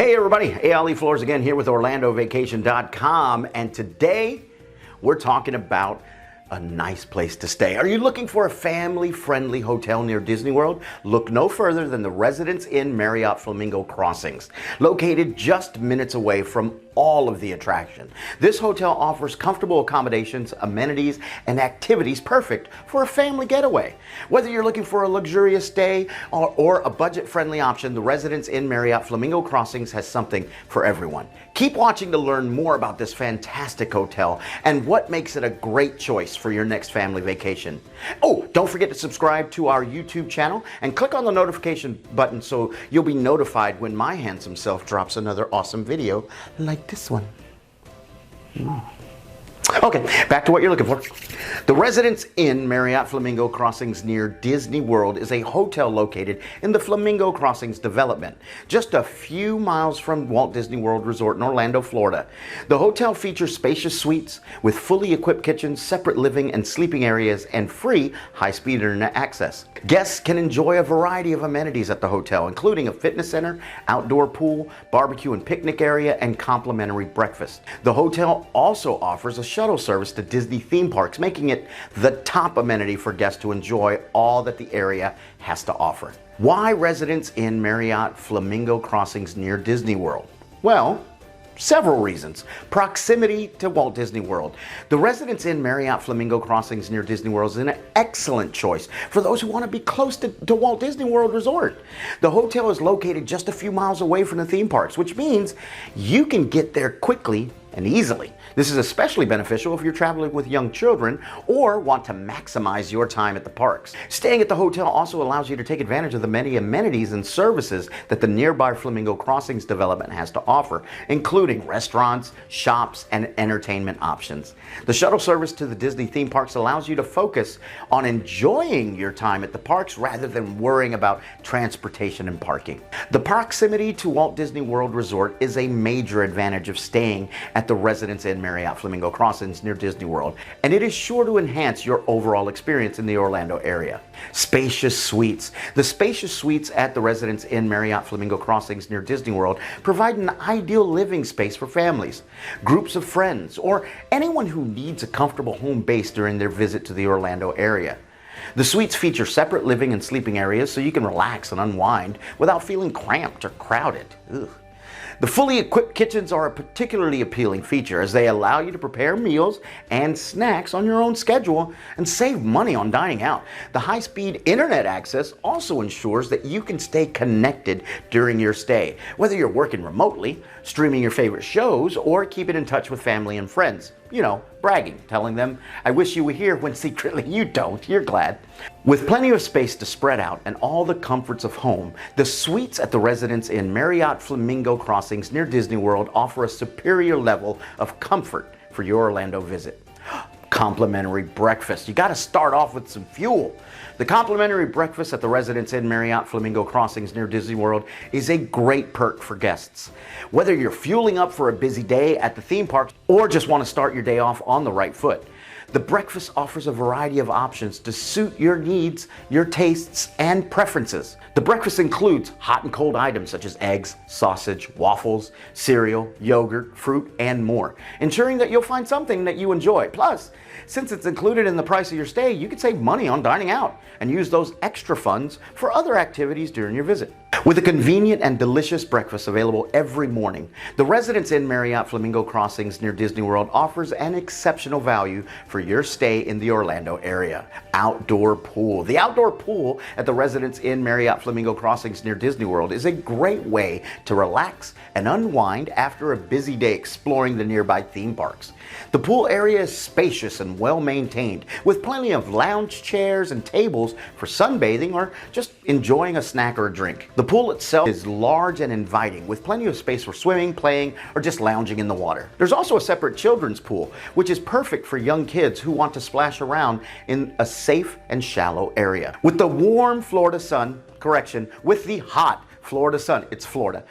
Hey everybody, Ali Flores again here with OrlandoVacation.com, and today we're talking about a nice place to stay. Are you looking for a family-friendly hotel near Disney World? Look no further than the Residence Inn Marriott Flamingo Crossings, located just minutes away from all of the attraction. This hotel offers comfortable accommodations, amenities, and activities perfect for a family getaway. Whether you're looking for a luxurious stay or a budget-friendly option, the Residence Inn Marriott Flamingo Crossings has something for everyone. Keep watching to learn more about this fantastic hotel and what makes it a great choice for your next family vacation. Oh, don't forget to subscribe to our YouTube channel and click on the notification button so you'll be notified when my handsome self drops another awesome video like this one. Okay, back to what you're looking for. The Residence Inn Marriott Flamingo Crossings near Disney World is a hotel located in the Flamingo Crossings development, just a few miles from Walt Disney World Resort in Orlando, Florida. The hotel features spacious suites with fully equipped kitchens, separate living and sleeping areas, and free high-speed internet access. Guests can enjoy a variety of amenities at the hotel, including a fitness center, outdoor pool, barbecue and picnic area, and complimentary breakfast. The hotel also offers a shuttle service to Disney theme parks, making it the top amenity for guests to enjoy all that the area has to offer. Why Residence Inn Marriott Flamingo Crossings near Disney World? Well, several reasons. Proximity to Walt Disney World. The Residence Inn Marriott Flamingo Crossings near Disney World is an excellent choice for those who want to be close to Walt Disney World Resort. The hotel is located just a few miles away from the theme parks, which means you can get there quickly and easily. This is especially beneficial if you're traveling with young children or want to maximize your time at the parks. Staying at the hotel also allows you to take advantage of the many amenities and services that the nearby Flamingo Crossings development has to offer, including restaurants, shops, and entertainment options. The shuttle service to the Disney theme parks allows you to focus on enjoying your time at the parks rather than worrying about transportation and parking. The proximity to Walt Disney World Resort is a major advantage of staying at the Residence Inn Marriott Flamingo Crossings near Disney World, and it is sure to enhance your overall experience in the Orlando area. Spacious suites. The spacious suites at the Residence Inn Marriott Flamingo Crossings near Disney World provide an ideal living space for families, groups of friends, or anyone who needs a comfortable home base during their visit to the Orlando area. The suites feature separate living and sleeping areas so you can relax and unwind without feeling cramped or crowded. Ugh. The fully equipped kitchens are a particularly appealing feature as they allow you to prepare meals and snacks on your own schedule and save money on dining out. The high-speed internet access also ensures that you can stay connected during your stay, whether you're working remotely, streaming your favorite shows, or keeping in touch with family and friends. You know, bragging, telling them, I wish you were here when secretly you don't, you're glad. With plenty of space to spread out and all the comforts of home, the suites at the Residence Inn Marriott Flamingo Crossings near Disney World offer a superior level of comfort for your Orlando visit. Complimentary breakfast. You got to start off with some fuel. The complimentary breakfast at the Residence Inn Marriott Flamingo Crossings near Disney World is a great perk for guests. Whether you're fueling up for a busy day at the theme park or just want to start your day off on the right foot, the breakfast offers a variety of options to suit your needs, your tastes, and preferences. The breakfast includes hot and cold items such as eggs, sausage, waffles, cereal, yogurt, fruit, and more, ensuring that you'll find something that you enjoy. Plus, since it's included in the price of your stay, you can save money on dining out and use those extra funds for other activities during your visit. With a convenient and delicious breakfast available every morning, the Residence Inn Marriott Flamingo Crossings near Disney World offers an exceptional value for your stay in the Orlando area. Outdoor pool. The outdoor pool at the Residence Inn Marriott Flamingo Crossings near Disney World is a great way to relax and unwind after a busy day exploring the nearby theme parks. The pool area is spacious and well maintained, with plenty of lounge chairs and tables for sunbathing or just enjoying a snack or a drink. The pool itself is large and inviting, with plenty of space for swimming, playing, or just lounging in the water. There's also a separate children's pool, which is perfect for young kids who want to splash around in a safe and shallow area. With the warm Florida sun, with the hot Florida sun, it's Florida,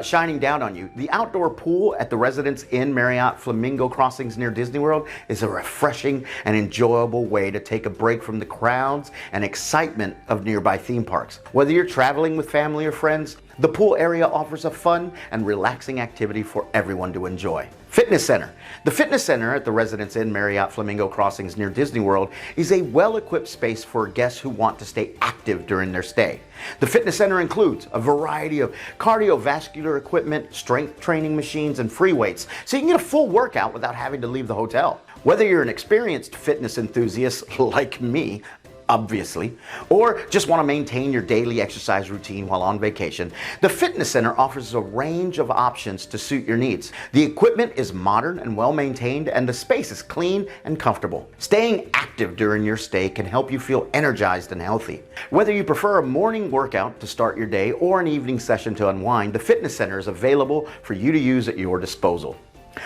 shining down on you, the outdoor pool at the Residence Inn Marriott Flamingo Crossings near Disney World is a refreshing and enjoyable way to take a break from the crowds and excitement of nearby theme parks. Whether you're traveling with family or friends, The pool area offers a fun and relaxing activity for everyone to enjoy. Fitness Center. The Fitness Center at the Residence Inn Marriott Flamingo Crossings near Disney World is a well-equipped space for guests who want to stay active during their stay. The Fitness Center includes a variety of cardiovascular equipment, strength training machines, and free weights, so you can get a full workout without having to leave the hotel. Whether you're an experienced fitness enthusiast like me, obviously, or just want to maintain your daily exercise routine while on vacation, the Fitness Center offers a range of options to suit your needs. The equipment is modern and well maintained, and the space is clean and comfortable. Staying active during your stay can help you feel energized and healthy. Whether you prefer a morning workout to start your day or an evening session to unwind, the Fitness Center is available for you to use at your disposal.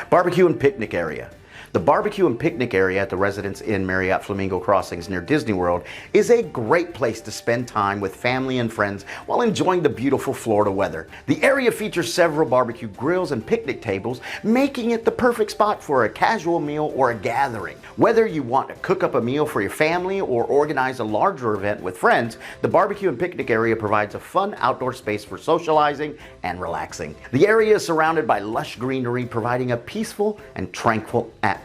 Barbecue and picnic area. The barbecue and picnic area at the Residence Inn Marriott Flamingo Crossings near Disney World is a great place to spend time with family and friends while enjoying the beautiful Florida weather. The area features several barbecue grills and picnic tables, making it the perfect spot for a casual meal or a gathering. Whether you want to cook up a meal for your family or organize a larger event with friends, the barbecue and picnic area provides a fun outdoor space for socializing and relaxing. The area is surrounded by lush greenery, providing a peaceful and tranquil atmosphere.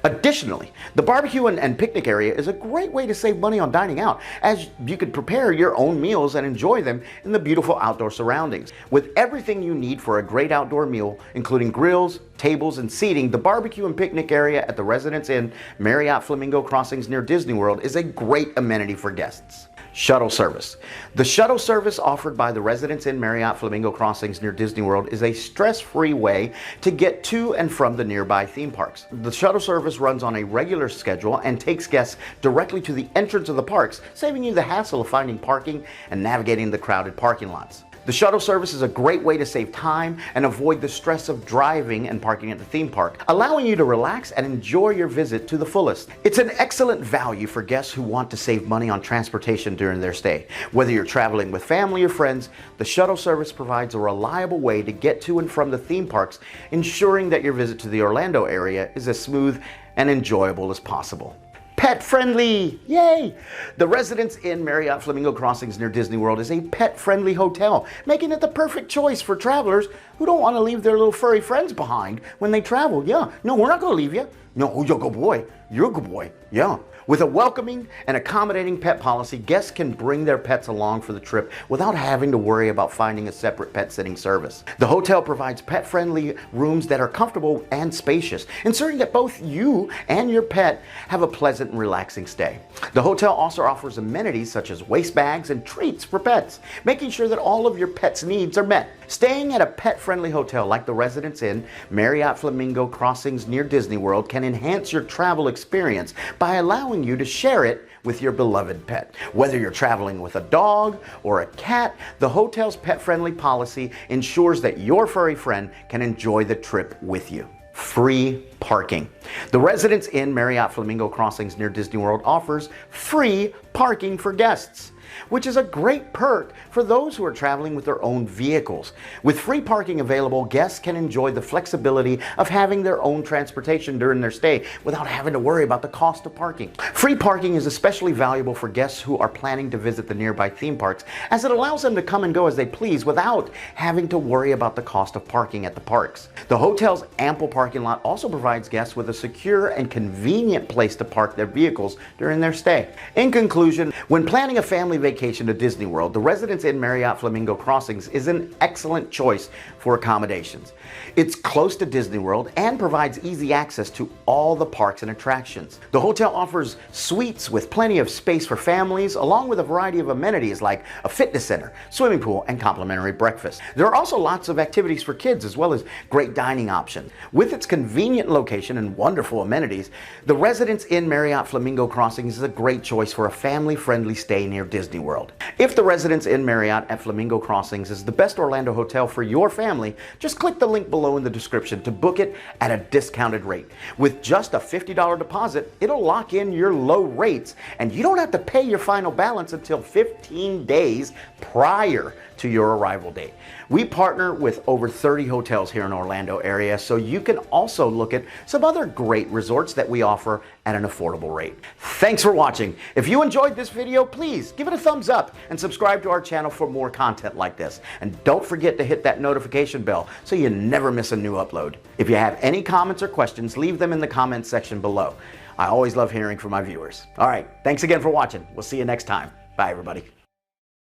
Additionally, the barbecue and picnic area is a great way to save money on dining out, as you can prepare your own meals and enjoy them in the beautiful outdoor surroundings. With everything you need for a great outdoor meal, including grills, tables, and seating, the barbecue and picnic area at the Residence Inn Marriott Flamingo Crossings near Disney World is a great amenity for guests. Shuttle service. The shuttle service offered by the Residence Inn Marriott Flamingo Crossings near Disney World is a stress-free way to get to and from the nearby theme parks. The shuttle service runs on a regular schedule and takes guests directly to the entrance of the parks, saving you the hassle of finding parking and navigating the crowded parking lots. The shuttle service is a great way to save time and avoid the stress of driving and parking at the theme park, allowing you to relax and enjoy your visit to the fullest. It's an excellent value for guests who want to save money on transportation during their stay. Whether you're traveling with family or friends, the shuttle service provides a reliable way to get to and from the theme parks, ensuring that your visit to the Orlando area is as smooth and enjoyable as possible. Pet-friendly! Yay! The Residence Inn Marriott Flamingo Crossings near Disney World is a pet-friendly hotel, making it the perfect choice for travelers who don't want to leave their little furry friends behind when they travel. Yeah, no, we're not going to leave you. No, you're a good boy. You're a good boy. Yeah. With a welcoming and accommodating pet policy, guests can bring their pets along for the trip without having to worry about finding a separate pet sitting service. The hotel provides pet-friendly rooms that are comfortable and spacious, ensuring that both you and your pet have a pleasant and relaxing stay. The hotel also offers amenities such as waste bags and treats for pets, making sure that all of your pet's needs are met. Staying at a pet-friendly hotel like the Residence Inn Marriott Flamingo Crossings near Disney World can enhance your travel experience by allowing you to share it with your beloved pet. Whether you're traveling with a dog or a cat, the hotel's pet-friendly policy ensures that your furry friend can enjoy the trip with you. Free parking. The Residence Inn Marriott Flamingo Crossings near Disney World offers free parking for guests, which is a great perk for those who are traveling with their own vehicles. With free parking available, guests can enjoy the flexibility of having their own transportation during their stay without having to worry about the cost of parking. Free parking is especially valuable for guests who are planning to visit the nearby theme parks, as it allows them to come and go as they please without having to worry about the cost of parking at the parks. The hotel's ample parking lot also provides guests with a secure and convenient place to park their vehicles during their stay. In conclusion, when planning a family vacation to Disney World, the Residence Inn Marriott Flamingo Crossings is an excellent choice for accommodations. It's close to Disney World and provides easy access to all the parks and attractions. The hotel offers suites with plenty of space for families, along with a variety of amenities like a fitness center, swimming pool, and complimentary breakfast. There are also lots of activities for kids, as well as great dining options. With its convenient location and wonderful amenities, the Residence Inn Marriott Flamingo Crossings is a great choice for a family-friendly stay near Disney World. If the Residence Inn Marriott at Flamingo Crossings is the best Orlando hotel for your family, just click the link below in the description to book it at a discounted rate. With just a $50 deposit, it'll lock in your low rates, and you don't have to pay your final balance until 15 days prior to your arrival date. We partner with over 30 hotels here in Orlando area, so you can also look at some other great resorts that we offer at an affordable rate. Thanks for watching. If you enjoyed this video, please give it a thumbs up and subscribe to our channel for more content like this. And don't forget to hit that notification bell so you never miss a new upload. If you have any comments or questions, leave them in the comments section below. I always love hearing from my viewers. All right, thanks again for watching. We'll see you next time. Bye, everybody.